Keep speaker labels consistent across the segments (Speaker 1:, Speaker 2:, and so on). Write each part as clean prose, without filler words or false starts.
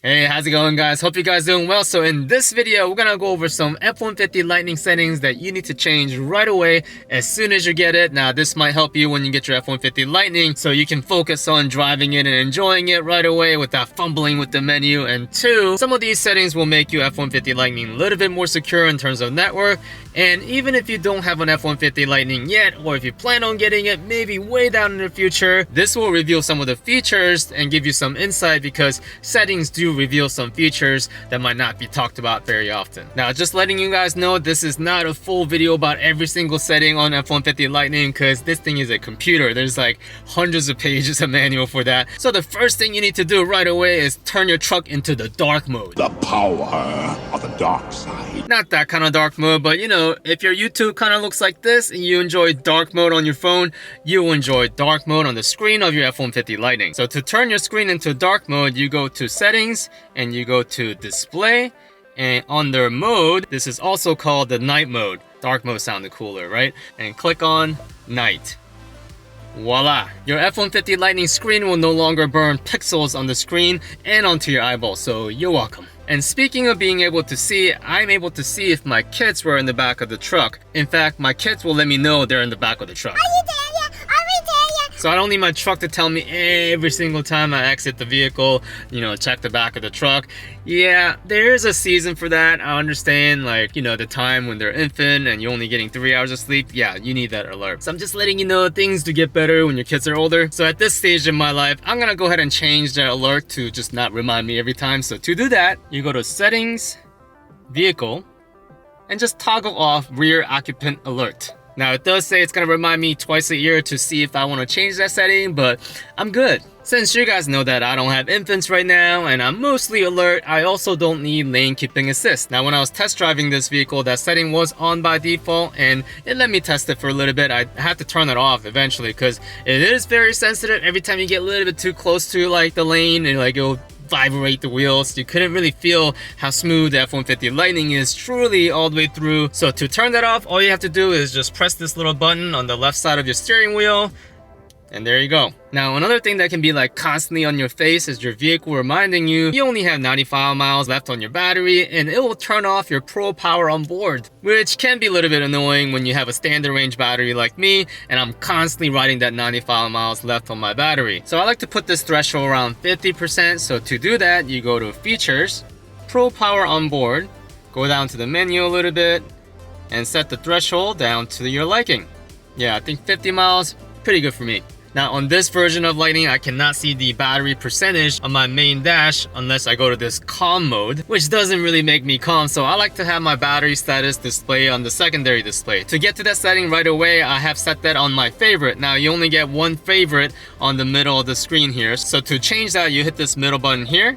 Speaker 1: Hey, how's it going, guys? Hope you guys doing well. So in this video, we're gonna go over some F-150 Lightning settings that you need to change right away as soon as you get it. Now, this might help you when you get your F-150 Lightning so you can focus on driving it and enjoying it right away without fumbling with the menu. And two, some of these settings will make you F-150 Lightning a little bit more secure in terms of network. And even if you don't have an F-150 Lightning yet, or if you plan on getting it maybe way down in the future, this will reveal some of the features and give you some insight because settings do reveal some features that might not be talked about very often. Now, just letting you guys know, this is not a full video about every single setting on F-150 Lightning because this thing is a computer. There's like hundreds of pages of manual for that. So the first thing you need to do right away is turn your truck into the dark mode.
Speaker 2: The power of the dark side.
Speaker 1: Not that kind of dark mode, but you know, if your YouTube kind of looks like this and you enjoy dark mode on your phone, you will enjoy dark mode on the screen of your F-150 Lightning. So to turn your screen into dark mode, you go to settings and you go to display, and under mode, this is also called the night mode. Dark mode sounded cooler, right? And click on night. Voila! Your F-150 Lightning screen will no longer burn pixels on the screen and onto your eyeball, so you're welcome. And speaking of being able to see, I'm able to see if my kids were in the back of the truck. In fact, my kids will let me know they're in the back of the truck. So I don't need my truck to tell me every single time I exit the vehicle, you know, check the back of the truck. Yeah, there's a season for that. I understand, like, you know, the time when they're infant and you're only getting 3 hours of sleep. Yeah, you need that alert. So I'm just letting you know things do get better when your kids are older. So at this stage in my life, I'm gonna go ahead and change that alert to just not remind me every time. So to do that, you go to settings, vehicle, and just toggle off rear occupant alert. Now, it does say it's gonna remind me twice a year to see if I wanna change that setting, but I'm good. Since you guys know that I don't have infants right now and I'm mostly alert, I also don't need lane keeping assist. Now, when I was test driving this vehicle, that setting was on by default and it let me test it for a little bit. I had to turn it off eventually because it is very sensitive. Every time you get a little bit too close to like the lane and like it'll vibrate the wheels. You couldn't really feel how smooth the F-150 Lightning is truly all the way through. So to turn that off, all you have to do is just press this little button on the left side of your steering wheel. And there you go. Now, another thing that can be like constantly on your face is your vehicle reminding you only have 95 miles left on your battery, and it will turn off your Pro Power on board, which can be a little bit annoying when you have a standard range battery like me, and I'm constantly riding that 95 miles left on my battery. So I like to put this threshold around 50%. So to do that, you go to Features, Pro Power on board, go down to the menu a little bit, and set the threshold down to your liking. Yeah, I think 50 miles, pretty good for me. Now, on this version of Lightning, I cannot see the battery percentage on my main dash unless I go to this calm mode, which doesn't really make me calm. So I like to have my battery status display on the secondary display. To get to that setting right away, I have set that on my favorite. Now, you only get one favorite on the middle of the screen here. So to change that, you hit this middle button here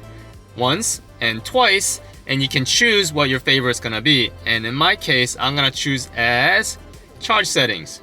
Speaker 1: once and twice, and you can choose what your favorite is gonna be. And in my case, I'm gonna choose as charge settings.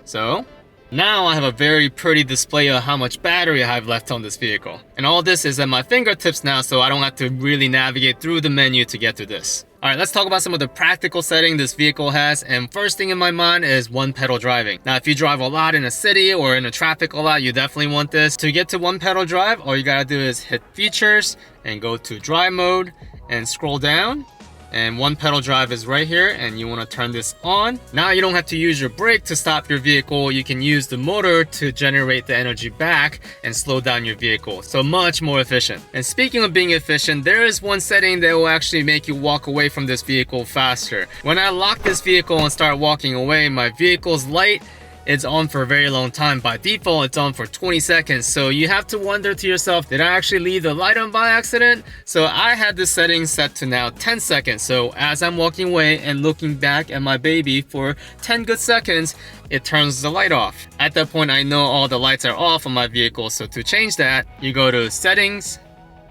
Speaker 1: So now I have a very pretty display of how much battery I have left on this vehicle. And all this is at my fingertips now, so I don't have to really navigate through the menu to get to this. Alright, let's talk about some of the practical settings this vehicle has. And first thing in my mind is one pedal driving. Now, if you drive a lot in a city or in a traffic a lot, you definitely want this. To get to one pedal drive, all you gotta do is hit Features and go to Drive mode and scroll down. And one pedal drive is right here, and you want to turn this on. Now you don't have to use your brake to stop your vehicle. You can use the motor to generate the energy back and slow down your vehicle. So much more efficient. And speaking of being efficient, there is one setting that will actually make you walk away from this vehicle faster. When I lock this vehicle and start walking away, my vehicle's light, it's on for a very long time. By default, it's on for 20 seconds. So you have to wonder to yourself, did I actually leave the light on by accident? So I had this setting set to now 10 seconds. So as I'm walking away and looking back at my baby for 10 good seconds, it turns the light off. At that point, I know all the lights are off on my vehicle. So to change that, you go to Settings,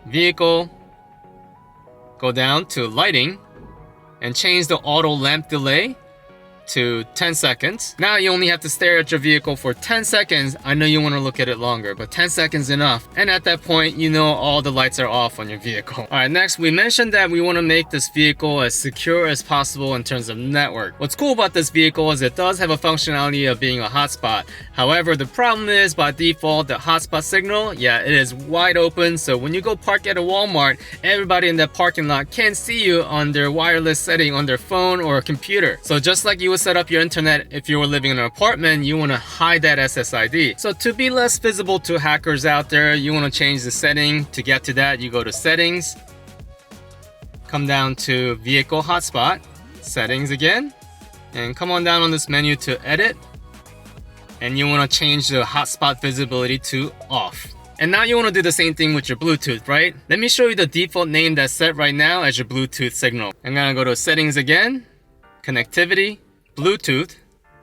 Speaker 1: Vehicle, go down to Lighting, and change the auto lamp delay to 10 seconds. Now you only have to stare at your vehicle for 10 seconds. I know you want to look at it longer, but 10 seconds enough. And at that point, you know all the lights are off on your vehicle. All right, next we mentioned that we want to make this vehicle as secure as possible in terms of network. What's cool about this vehicle is it does have a functionality of being a hotspot. However, the problem is by default, the hotspot signal, yeah, it is wide open. So when you go park at a Walmart, everybody in that parking lot can see you on their wireless setting on their phone or a computer. So just like you would set up your internet if you were living in an apartment, you want to hide that SSID. So to be less visible to hackers out there, you want to change the setting. To get to that, you go to settings, come down to vehicle hotspot, settings again, and come on down on this menu to edit. And you want to change the hotspot visibility to off. And now you want to do the same thing with your Bluetooth, right? Let me show you the default name that's set right now as your Bluetooth signal. I'm gonna go to settings again, connectivity, Bluetooth,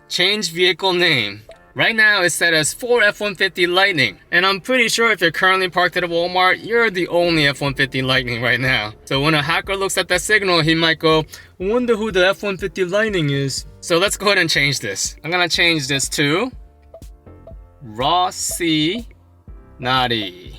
Speaker 1: change vehicle name. Right now it's set as Ford F-150 Lightning. And I'm pretty sure if you're currently parked at a Walmart, you're the only F-150 Lightning right now. So when a hacker looks at that signal, he might go, I wonder who the F-150 Lightning is. So let's go ahead and change this. I'm gonna change this to Rossi Naughty.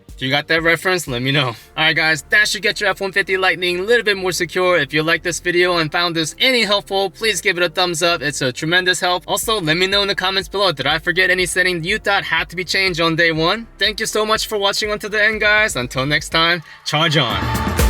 Speaker 1: If you got that reference, let me know. Alright guys, that should get your F-150 Lightning a little bit more secure. If you like this video and found this any helpful, please give it a thumbs up. It's a tremendous help. Also, let me know in the comments below, did I forget any setting you thought had to be changed on day one? Thank you so much for watching until the end, guys. Until next time, charge on.